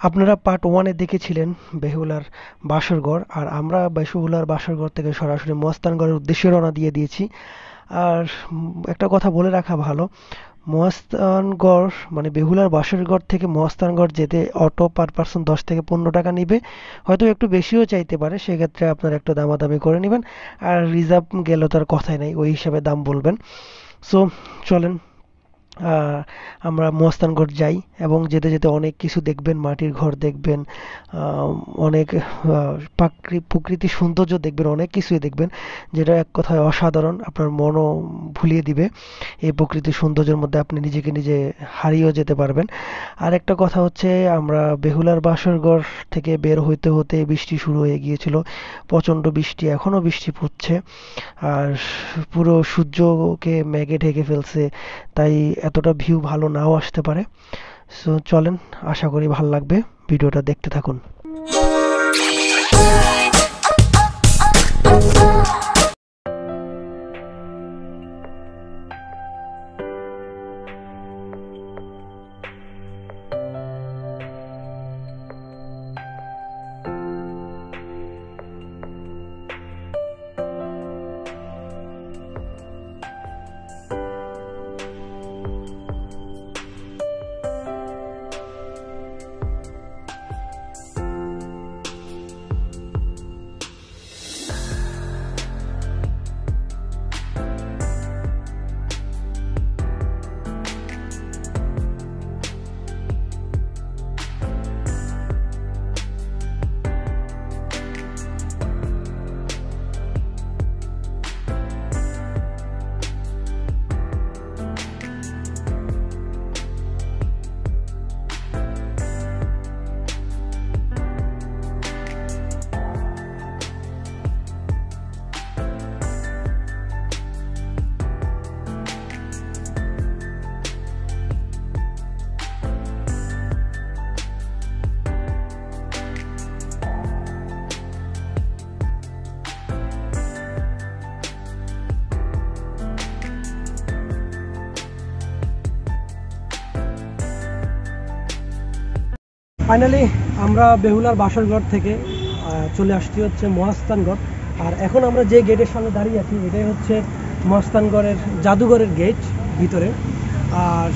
আপনারা পার্ট ওয়ানে দেখেছিলেন বেহুলার বাসরঘর, আর আমরা বেহুলার বাসরঘর থেকে সরাসরি মহাস্থানগড়ের উদ্দেশ্যে রওনা দিয়ে দিয়েছি। আর একটা কথা বলে রাখা ভালো, মহাস্থানগড় মানে বেহুলার বাসরঘর থেকে মহাস্থানগড় যেতে অটো পার পার্সন 10 থেকে 15 টাকা নিবে, হয়তো একটু বেশিও চাইতে পারে, সেক্ষেত্রে আপনারা একটু দামাদামি করে নেবেন। আর রিজার্ভ গেলে তার কথাই নাই, ওই হিসাবে দাম বলবেন। সো চলেন, আহ, আমরা মহাস্থানগড় যাই এবং যেতে যেতে অনেক কিছু দেখবেন, মাটির ঘর দেখবেন, অনেক প্রকৃতির সৌন্দর্য দেখবেন, অনেক কিছুই দেখবেন, যেটা এক কথায় অসাধারণ, আপনার মনও ভুলিয়ে দিবে। এই প্রকৃতির সৌন্দর্যের মধ্যে আপনি নিজেকে নিজে হারিয়েও যেতে পারবেন। আর একটা কথা হচ্ছে, আমরা বেহুলার বাসরঘর থেকে বের হইতে হতে বৃষ্টি শুরু হয়ে গিয়েছিল, প্রচণ্ড বৃষ্টি, এখনও বৃষ্টি পড়ছে। আর পুরো সূর্যকে মেঘে ঢেকে ফেলছে, তাই এতটা ভিউ ভালো নাও আসতে পারে। সো চলেন, আশা করি ভালো লাগবে, ভিডিওটা দেখতে থাকুন। ফাইনালি আমরা বেহুলার বাসরঘর থেকে চলে আসছি হচ্ছে মহাস্থানগড়। আর এখন আমরা যে গেটের সামনে দাঁড়িয়ে আছি, এটাই হচ্ছে মহাস্থানগড়ের জাদুঘরের গেট ভিতরে। আর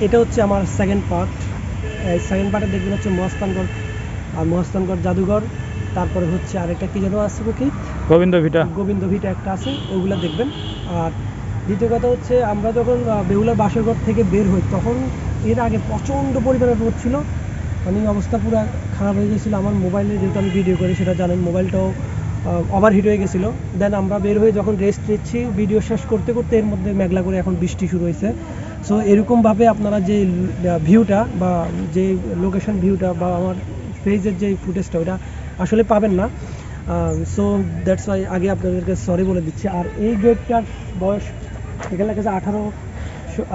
এটা হচ্ছে আমার সেকেন্ড পার্ট। এই সেকেন্ড পার্টে দেখবেন হচ্ছে মহাস্থানগড় আর মহাস্থানগড় জাদুঘর, তারপরে হচ্ছে আরেকটা কি যেন আছে কি গোবিন্দ ভিটা একটা আছে, ওগুলো দেখবেন। আর দ্বিতীয় কথা হচ্ছে, আমরা যখন বেহুলার বাসরঘর থেকে বের হই তখন এর আগে প্রচণ্ড পরিমাণে রোদ ছিল, মানে অবস্থা পুরো খারাপ হয়ে গেছিলো। আমার মোবাইলে যেহেতু আমি ভিডিও করি সেটা জানেন, মোবাইলটাও ওভারহিট হয়ে গেছিলো। দেন আমরা বের হয়ে যখন রেস্ট নিচ্ছি ভিডিও শেষ করতে করতে, এর মধ্যে মেঘলা করে এখন বৃষ্টি শুরু হয়েছে। সো এরকমভাবে আপনারা যে ভিউটা বা যে লোকেশন ভিউটা বা আমার পেজের যে ফুটেজটা, ওটা আসলে পাবেন না। সো দ্যাটস ওয়াই আগে আপনাদেরকে সরি বলে দিচ্ছি। আর এই গেটটার বয়স এখানে লেখা আছে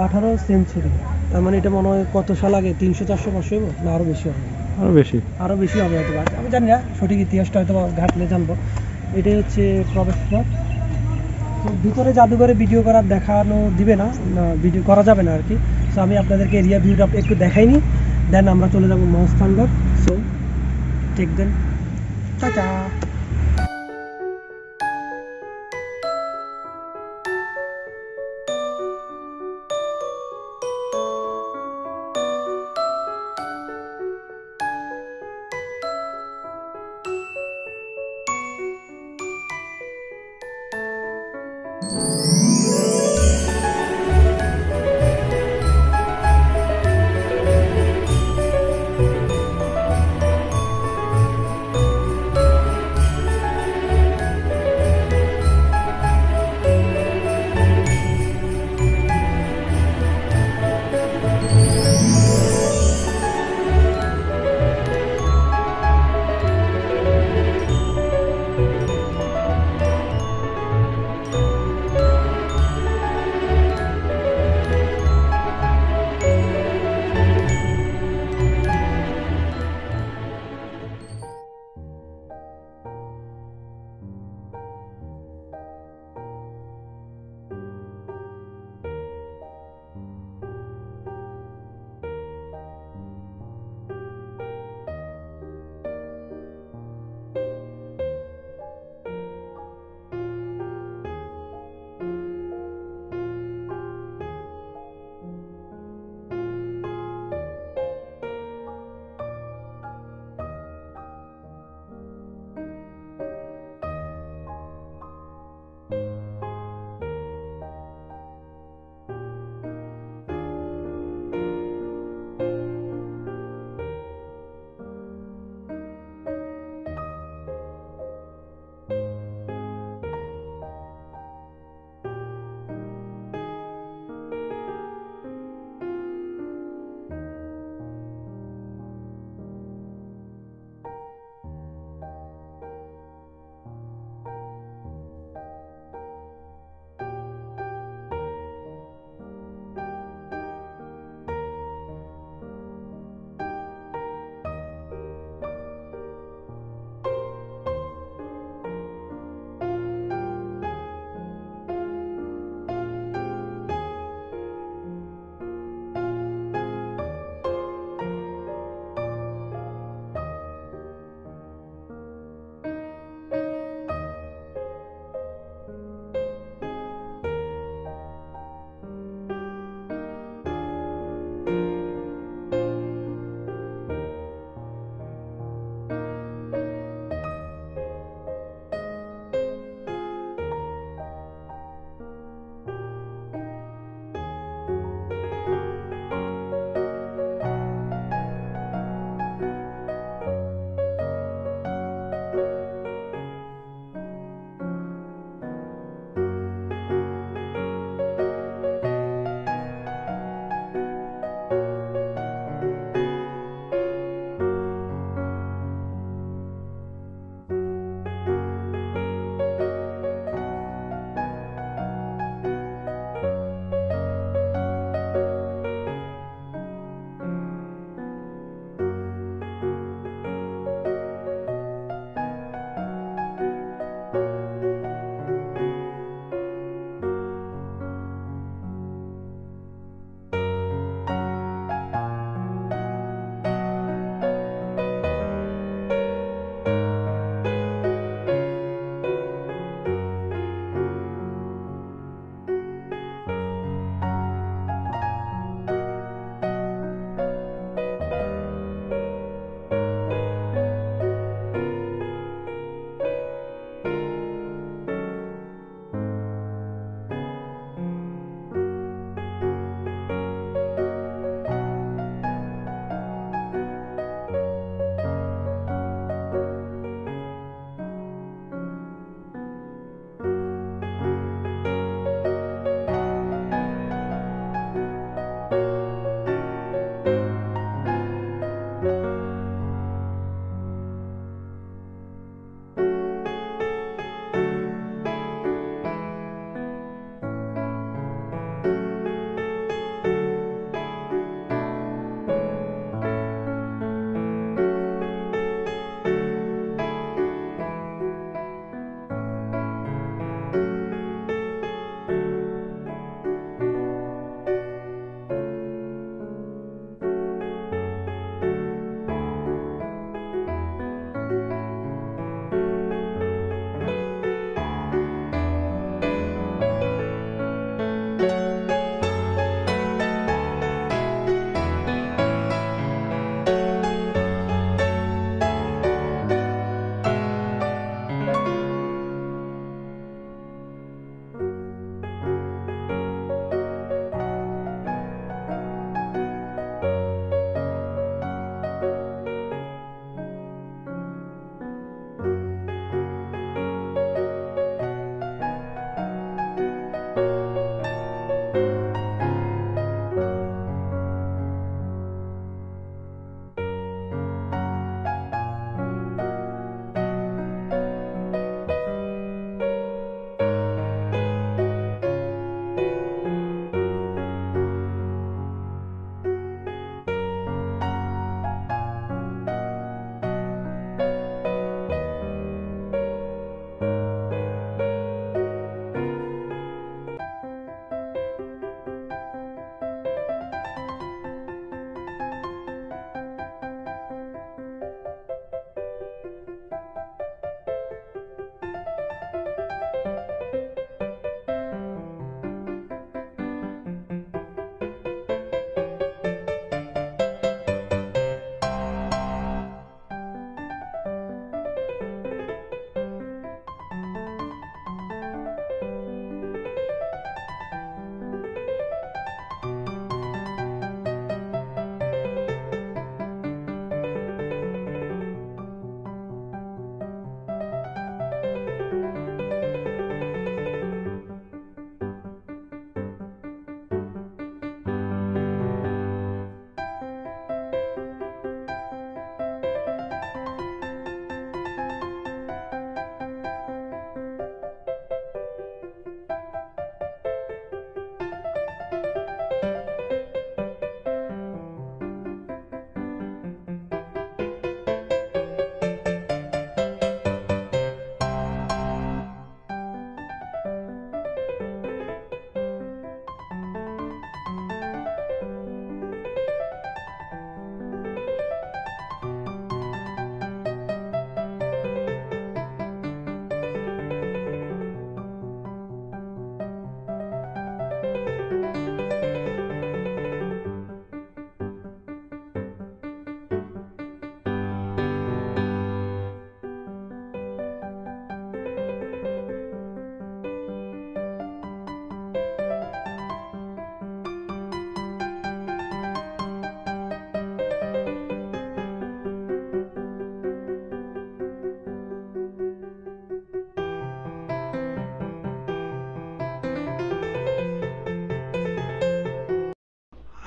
18 সেঞ্চুরি। তার মানে এটা মনে হয় কত সাল আগে, 300-400 বছর হইব না আরও বেশি হবে? আরও বেশি হবে হয়তো, আমি জানি না সঠিক ইতিহাসটা, হয়তো ঘাটলে জানবো। এটাই হচ্ছে প্রবেশপথ। তো ভিতরে জাদুঘরে ভিডিও করার দেখানো দিবে না, ভিডিও করা যাবে না আর কি। সো আমি আপনাদেরকে এরিয়া ভিউটা একটু দেখাইনি, দেন আমরা চলে যাবো মহাস্থানগড়। সো টেক দেন, টাটা।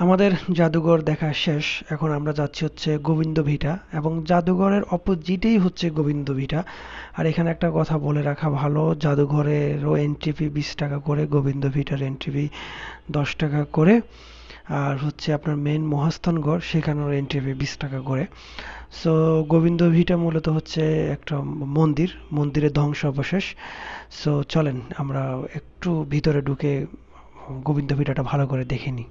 আমাদের জাদুঘর দেখা শেষ। এখন আমরা যাচ্ছি হচ্ছে গোবিন্দ ভিটা, এবং জাদুঘরের অপোজিটেই হচ্ছে গোবিন্দ ভিটা। আর এখানে একটা কথা বলে রাখা ভালো, জাদুঘরেরও এন্ট্রি ফি 20 টাকা করে, গোবিন্দ ভিটার এন্ট্রি ফি 10 টাকা করে। আর হচ্ছে আপনার মেন মহাস্থানগড়, সেখানেও এন্ট্রি ফি 20 টাকা করে। সো গোবিন্দ ভিটা মূলত হচ্ছে একটা মন্দির, মন্দিরের ধ্বংসাবশেষ। সো চলেন আমরা একটু ভিতরে ঢুকে গোবিন্দ ভিটাটা ভালো করে দেখে নিই।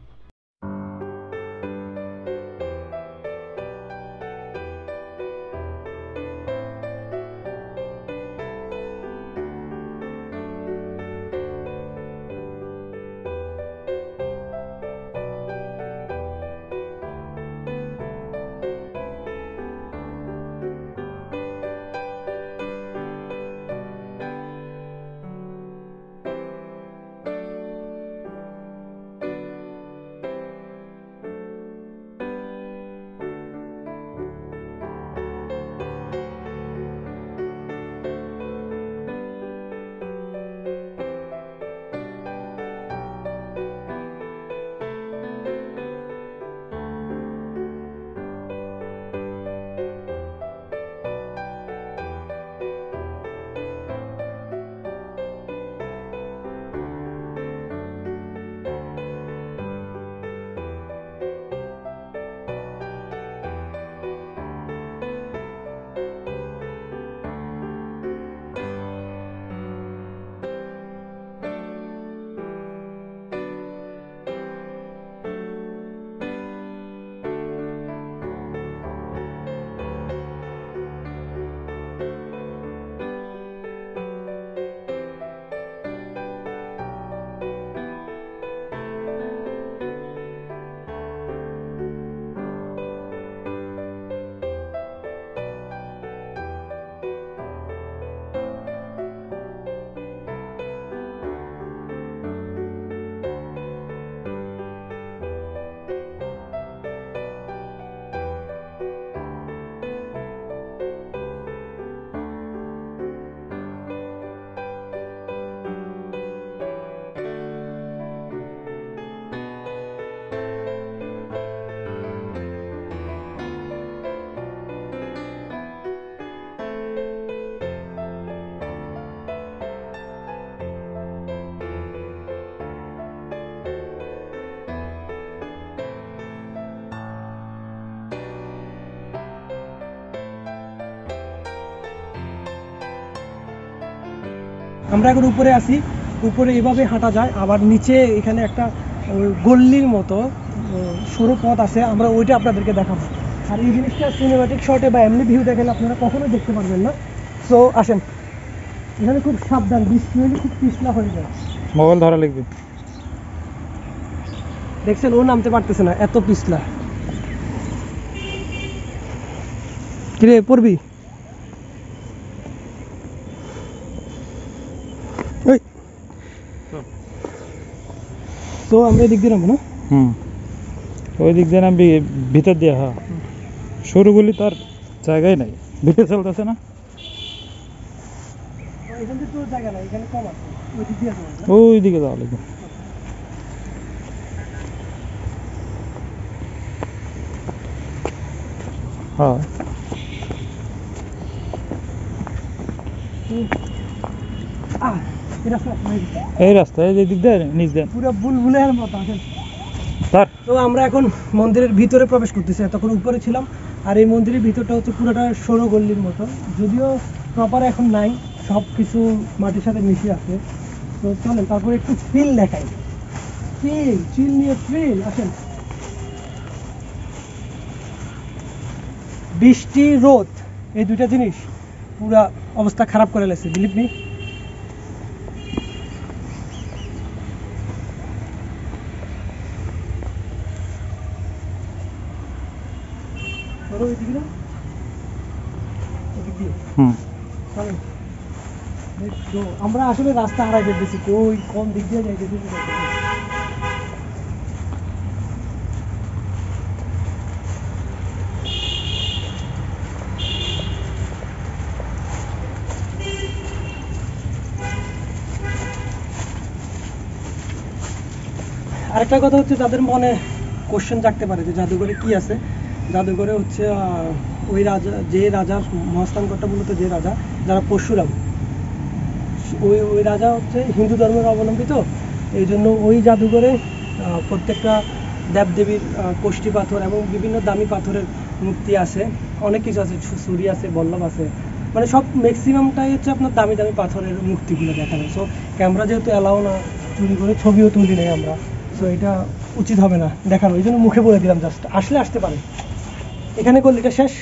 আমরা এখন উপরে আছি, উপরে এভাবে হাঁটা যায়, আবার নিচে এখানে একটা গল্লির মতো সরু পথ আছে, আমরা ওইটা আপনাদেরকে দেখাবো। আর এই জিনিসটা সিনেমাটিক শটে বা এমনি ভিউ দেখেন আপনারা কখনোই দেখতে পারবেন না। সো আসেন, এখানে খুব সাবধান, বৃষ্টি হলে খুব পিছলা হয়ে যায়। মোবাইল ধরা লিখবি। দেখছেন, ও নামতে পারতেছে না, এত পিছলা। কিরে পড়বি? তো আমরা এদিক দিয়ে নামবো না? ওই দিক দিয়ে নামবি, ভিতর দিয়ে। হ্যাঁ, সরুগুলি তার জায়গায় নাই, ভিতরে চলতেছে না। এখানে তো জায়গা নাই, এখানে কম আছে, ওই দিক দিয়ে যাবো। ওই দিকে যাওয়া লাগবে। হ্যাঁ, এই রাস্তা, এই দিক দিয়ে নিচ দেন, পুরো বুলবুলের মতো আছে। স্যার তো আমরা এখন মন্দিরের ভিতরে প্রবেশ করতেছি, তখন উপরে ছিলাম। আর এই মন্দিরের ভিতরটা হচ্ছে পুরোটা সরু গল্লির মতো, যদিও প্রপার এখন নাই, সব কিছু মাটির সাথে মিশে আছে। তো চলেন তারপরে একটু ফিল দেখাই, চিল নিয়ে ফিল। আসেন, বৃষ্টি রোদ এই দুইটা জিনিস পুরা অবস্থা খারাপ করে লেছে, বিলিভ মি। আমরা আসলে রাস্তা হারাই ফেলতেছি, ওই কোন দিক দিয়ে যাইতেছি। আরেকটা কথা হচ্ছে, যাদের মনে কোশ্চেন জাগতে পারে যে জাদুঘরে কি আছে। জাদুঘরে হচ্ছে ওই রাজা, যে রাজার মহাস্থানগড়টা মূলত যে রাজা, যারা পরশুরাম, ওই রাজা হচ্ছে হিন্দু ধর্মের অবলম্বী, তো এই জন্য ওই জাদুঘরে প্রত্যেকটা দেবদেবীর কোষ্ঠী পাথর এবং বিভিন্ন দামি পাথরের মূর্তি আছে, অনেক কিছু আছে, ছুরি আছে, বল্লভ আছে, মানে সব ম্যাক্সিমামটাই হচ্ছে আপনার দামি দামি পাথরের মূর্তিগুলো দেখানো। সো ক্যামেরা যেহেতু অ্যালাউ না, চুরি করে ছবিও তুলি নেই আমরা, সো এটা উচিত হবে না দেখানো, এই জন্য মুখে বলে দিলাম, জাস্ট আসলে আসতে পারে। এখানে করলে এটা শেষ।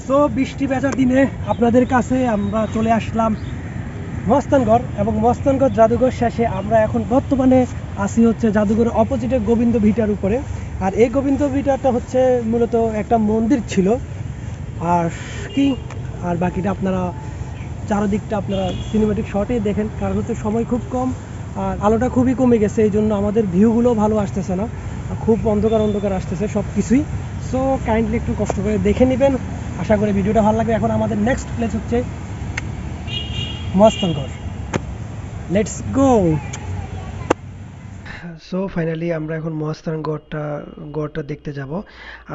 সো বৃষ্টি ভেজা দিনে আপনাদের কাছে আমরা চলে আসলাম মহাস্থানগড়, এবং মহাস্থানগড় জাদুঘর শেষে আমরা এখন বর্তমানে আসি হচ্ছে জাদুঘরের অপোজিটে গোবিন্দ ভিটার উপরে। আর এই গোবিন্দ ভিটাটা হচ্ছে মূলত একটা মন্দির ছিল, আর কি, আর বাকিটা আপনারা চারদিকটা আপনারা সিনেমেটিক শটেই দেখেন, কারণ হচ্ছে সময় খুব কম আর আলোটা খুবই কমে গেছে, এই জন্য আমাদের ভিউগুলো ভালো আসতেছে না, খুব অন্ধকার অন্ধকার আসতেছে সব কিছুই। সো কাইন্ডলি একটু কষ্ট করে দেখে নেবেন, আশা করি ভিডিওটা ভালো লাগবে। এখন আমাদের নেক্সট প্লেস হচ্ছে Mahasthangarh, let's go. So finally আমরা এখন মহাস্থানগড়টা দেখতে যাব।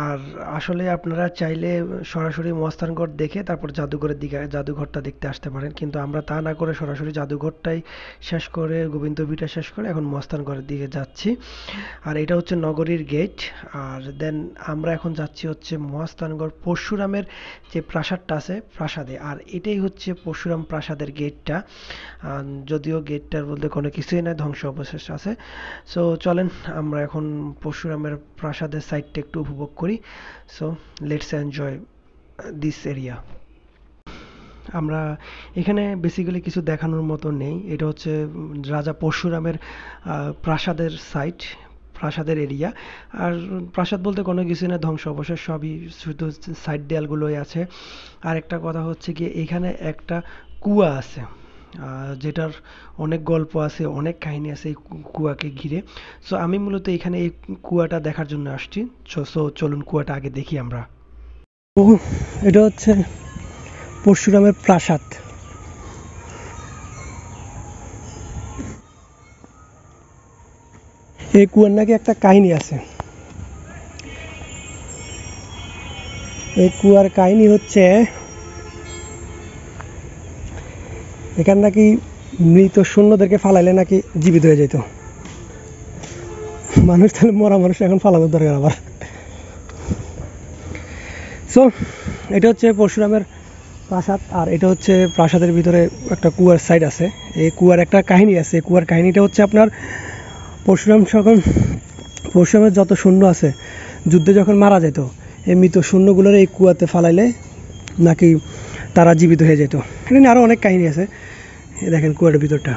আর আসলে আপনারা চাইলে সরাসরি মহাস্থানগড় দেখে তারপর জাদুঘরটা দেখতে আসতে পারেন, কিন্তু আমরা তা না করে সরাসরি জাদুঘরটাই শেষ করে, গোবিন্দ ভিটা শেষ করে এখন মহাস্থানগড়ের দিকে যাচ্ছি। আর এটা হচ্ছে নগরীর গেট। আর দেন আমরা এখন যাচ্ছি হচ্ছে মহাস্থানগড় পরশুরামের যে প্রাসাদটা আছে, প্রাসাদে। আর এটাই হচ্ছে পরশুরাম প্রাসাদের গেটটা, যদিও গেটটার বলতে কোনো কিছুই নাই, ধ্বংস অবশেষ আছে। সো চলেন আমরা এখন পরশুরামের প্রাসাদের সাইডটা একটু উপভোগ করি। So let's enjoy this area. আমরা এখানে বেসিক্যালি কিছু দেখানোর মতো নেই, এটা হচ্ছে রাজা পরশুরামের প্রাসাদের সাইট, প্রাসাদের এরিয়া। আর প্রাসাদ বলতে কোনো কিছু না, ধ্বংস অবশেষ সবই, শুধু সাইড দেয়ালগুলোই আছে। আর একটা কথা হচ্ছে কি, এখানে একটা কুয়া আছে, যেটার অনেক গল্প আছে, অনেক কাহিনী আছে এই কুয়াকে ঘিরে। সো আমি মূলত এখানে এই কুয়াটা দেখার জন্য আসছি। সো চলুন কুয়াটা আগে দেখি আমরা। এটা হচ্ছে পরশুরামের প্রাসাদ। এই কুয়ার নাকি একটা কাহিনী আছে। এই কুয়ার কাহিনী হচ্ছে, এখানে নাকি মৃত শূন্যদেরকে ফালাইলে নাকি জীবিত হয়ে যেত মানুষ, তাহলে মরা মানুষ এখন ফালানোর দরকার আবার। সো এটা হচ্ছে পরশুরামের প্রাসাদ, আর এটা হচ্ছে প্রাসাদের ভিতরে একটা কুয়ার সাইড আছে। এই কুয়ার একটা কাহিনী আছে। কুয়ার কাহিনীটা হচ্ছে আপনার পরশুরামের যত সৈন্য আছে যুদ্ধে যখন মারা যেত, এই মৃত সৈন্যগুলোর এই কুয়াতে ফালাইলে নাকি তারা জীবিত হয়ে যেত। এখানে আরও অনেক কাহিনী আছে, দেখেন কুয়ার ভিতরটা।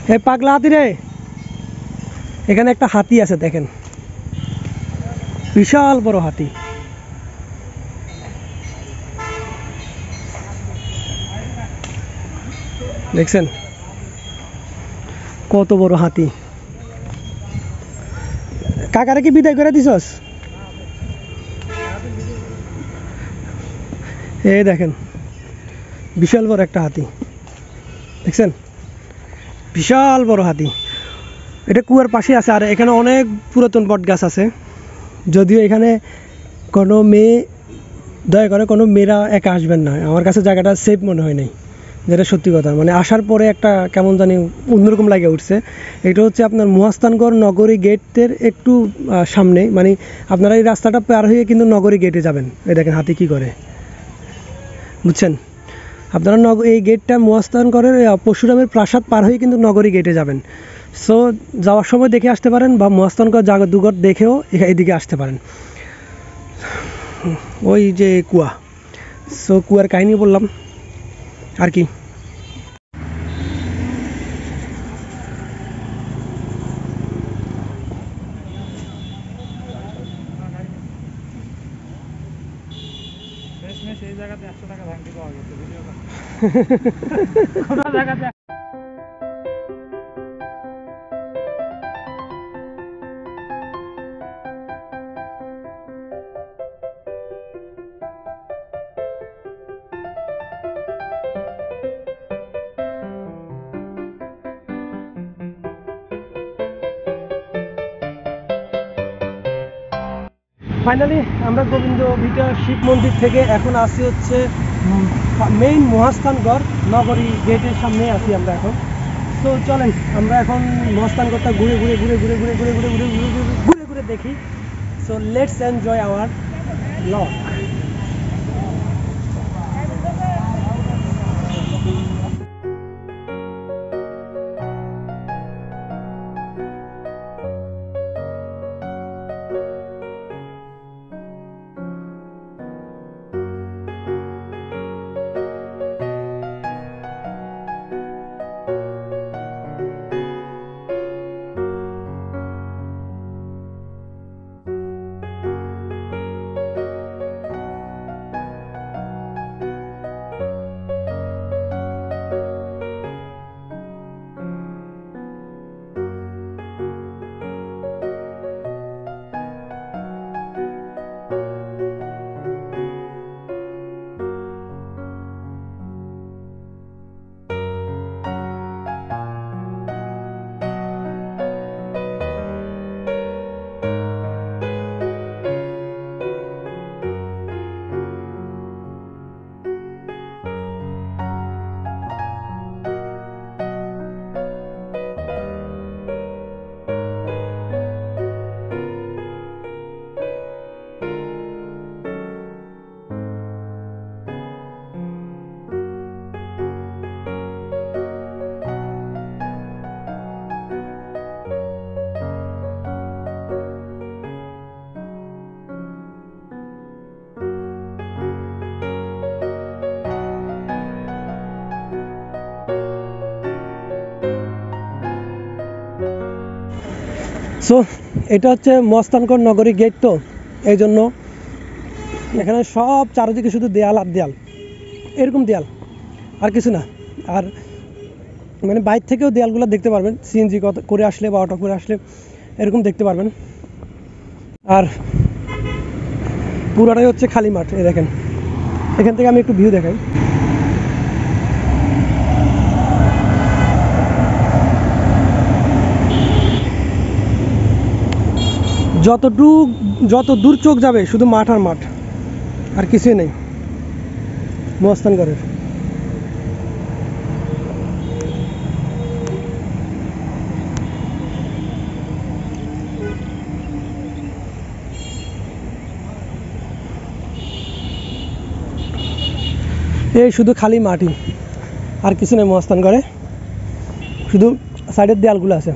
হে পাগলা হাতি রে, এখানে একটা হাতি আছে দেখেন, বিশাল বড় হাতি। দেখছেন কত বড় হাতি। কাকারে কি বিদায় করে দিছস? এই দেখেন বিশাল বড় একটা হাতি, দেখছেন বিশাল বড় হাতি। এটা কুয়ার পাশে আছে। আর এখানে অনেক পুরাতন বট গাছ আছে, যদিও এখানে কোনো মেয়ে, দয়া করে কোনো মেয়েরা একা আসবেন না, আমার কাছে জায়গাটা সেফ মনে হয় নাই, যেটা সত্যি কথা। মানে আসার পরে একটা কেমন জানি অন্যরকম লাগে উঠছে। এটা হচ্ছে আপনার মহাস্থানগড় নগরী গেটের একটু সামনে, মানে আপনারা এই রাস্তাটা পার হয়ে কিন্তু নগরী গেটে যাবেন। এই দেখেন হাতি কি করে, বুঝছেন? আপনারা এই গেটটা মহাস্থানগড়ের পরশুরামের প্রাসাদ পার হয়ে কিন্তু নগরী গেটে যাবেন। সো যাওয়ার সময় দেখে আসতে পারেন, বা মহাস্থানগড় জাদুঘর দেখেও এদিকে আসতে পারেন। ওই যে কুয়া, সো কুয়ার কাহিনী বললাম আর কি। শেষমেশ এই জায়গাতে 100 টাকা ভাঙতি পাওয়া গেছে ভিডিও কোনো জায়গাতে। ফাইনালি আমরা গোবিন্দ ভিটা শিব মন্দির থেকে এখন আসি হচ্ছে মেইন মহাস্থানগড় নগরী গেটের সামনে আসি আমরা এখন। তো চলেন আমরা এখন মহাস্থানগড়টা ঘুরে ঘুরে ঘুরে ঘুরে ঘুরে ঘুরে ঘুরে ঘুরে ঘুরে ঘুরে ঘুরে দেখি। So let's enjoy our blog. So এটা হচ্ছে মহাস্থানগড় নগরী গেট, তো এই জন্য এখানে সব চারিদিকে শুধু দেয়াল আর দেয়াল, এরকম দেয়াল আর কিছু না। আর মানে বাইরে থেকেও দেয়ালগুলো দেখতে পারবেন, সিএনজি করে আসলে বা অটো করে আসলে এরকম দেখতে পারবেন। আর পুরোটাই হচ্ছে খালি মাঠ। এই দেখেন, এখান থেকে আমি একটু ভিউ দেখাই। যত দূর চোখ যাবে শুধু মাঠ আর মাঠ, আর কিছুই নেই মহাস্থানগড়ের। এই শুধু খালি মাটি আর কিছু নেই মহাস্থানগড়ে, শুধু সাইডের দেয়ালগুলো আছে।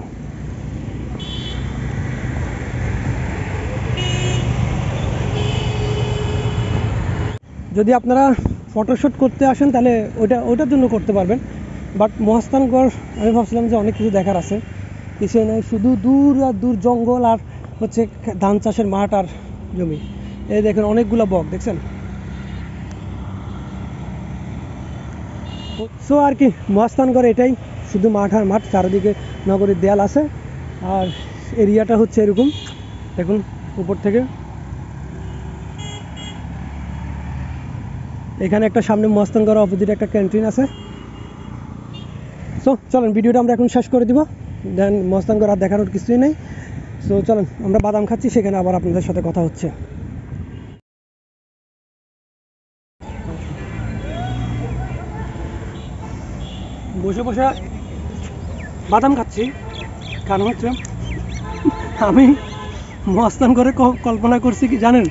যদি আপনারা ফটোশ্যুট করতে আসেন তাহলে ওটার জন্য করতে পারবেন, বাট মহাস্থানগড় আমি ভাবছিলাম যে অনেক কিছু দেখার আছে, কিছু নেই, শুধু দূর আর দূর জঙ্গল আর হচ্ছে ধান চাষের মাঠ আর জমি। এই দেখেন অনেকগুলো বক দেখছেন। সো আর কি মহাস্থানগড় এটাই, শুধু মাঠ আর মাঠ, চারিদিকে নগরীর দেয়াল আছে। আর এরিয়াটা হচ্ছে এরকম দেখুন উপর থেকে। এখানে একটা সামনে মহাস্থানগড় অপোজিট একটা ক্যান্টিন আছে। সো চলেন ভিডিওটা আমরা এখন শেষ করে দিব, দেন মহাস্থানগড় আর দেখানোর কিছুই নেই। সো চলেন আমরা বাদাম খাচ্ছি, সেখানে আবার আপনাদের সাথে কথা হচ্ছে। বসে বসে বাদাম খাচ্ছি, কারণ হচ্ছে আমি মহাস্থানগড়ে কল্পনা করছি কি জানেন,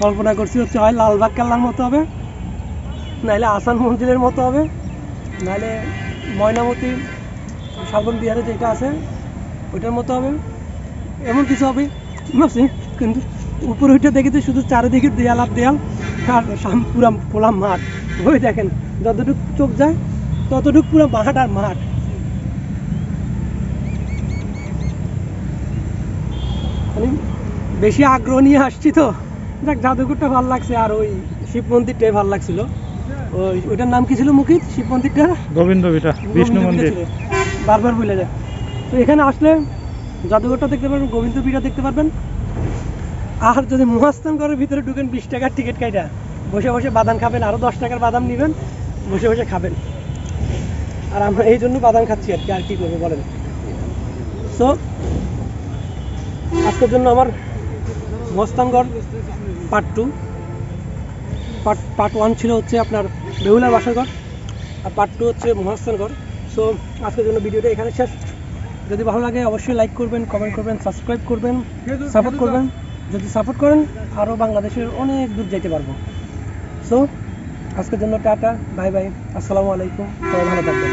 কল্পনা করছি হচ্ছে হয় লালবাগ কেল্লার মতো হবে, নাইলে আসান মঞ্জিলের মতো হবে, নাইলে ময়নামতি শালবন বিহারে যেটা আছে ওইটার মতো হবে, এমন কিছু হবে ভাবছি। কিন্তু উপরে উঠে দেখেছি শুধু চারিদিকে দেয়াল আর দেয়াল, আর পুরা খোলা মাঠ। ওই দেখেন যতটুকু চোখ যায় ততটুকু পুরো মাঠ আর মাঠ। বেশি আগ্রহ নিয়ে আসছি তো, দেখ জাদুঘরটা ভালো লাগছে, আর ওই শিব মন্দিরটাই ভালো লাগছিল। ওইটার নাম কি ছিল মুকিত, শিব মন্দিরটা? গোবিন্দ পিঠা, বিষ্ণু মন্দির। বারবার ভুলে যায়। তো এখানে আসলে জাদুঘরটা দেখতে পারবেন, গোবিন্দ পীঠা দেখতে পারবেন। আর যদি মহাস্থানগড়ের ভিতরে ঢুকেন 20 টাকার টিকিট কাইটা বসে বসে বাদাম খাবেন, আরো 10 টাকার বাদাম নেবেন, বসে বসে খাবেন। আর আমরা এই জন্য বাদাম খাচ্ছি আর কি, আর কি করবো বলেন। সো আজকের জন্য আমার মহাস্থানগড় পার্ট 2, পার্ট 1 ছিল হচ্ছে আপনার বেহুলার বাসরঘর, আর পার্ট 2 হচ্ছে মহাস্থানগড়। সো আজকের জন্য ভিডিওটা এখানে শেষ। যদি ভালো লাগে অবশ্যই লাইক করবেন, কমেন্ট করবেন, সাবস্ক্রাইব করবেন, সাপোর্ট করবেন। যদি সাপোর্ট করেন আরও বাংলাদেশের অনেক দূর যেতে পারবো। সো আজকের জন্য টাটা, বাই বাই, আসসালামু আলাইকুম, সবাই ভালো থাকবেন।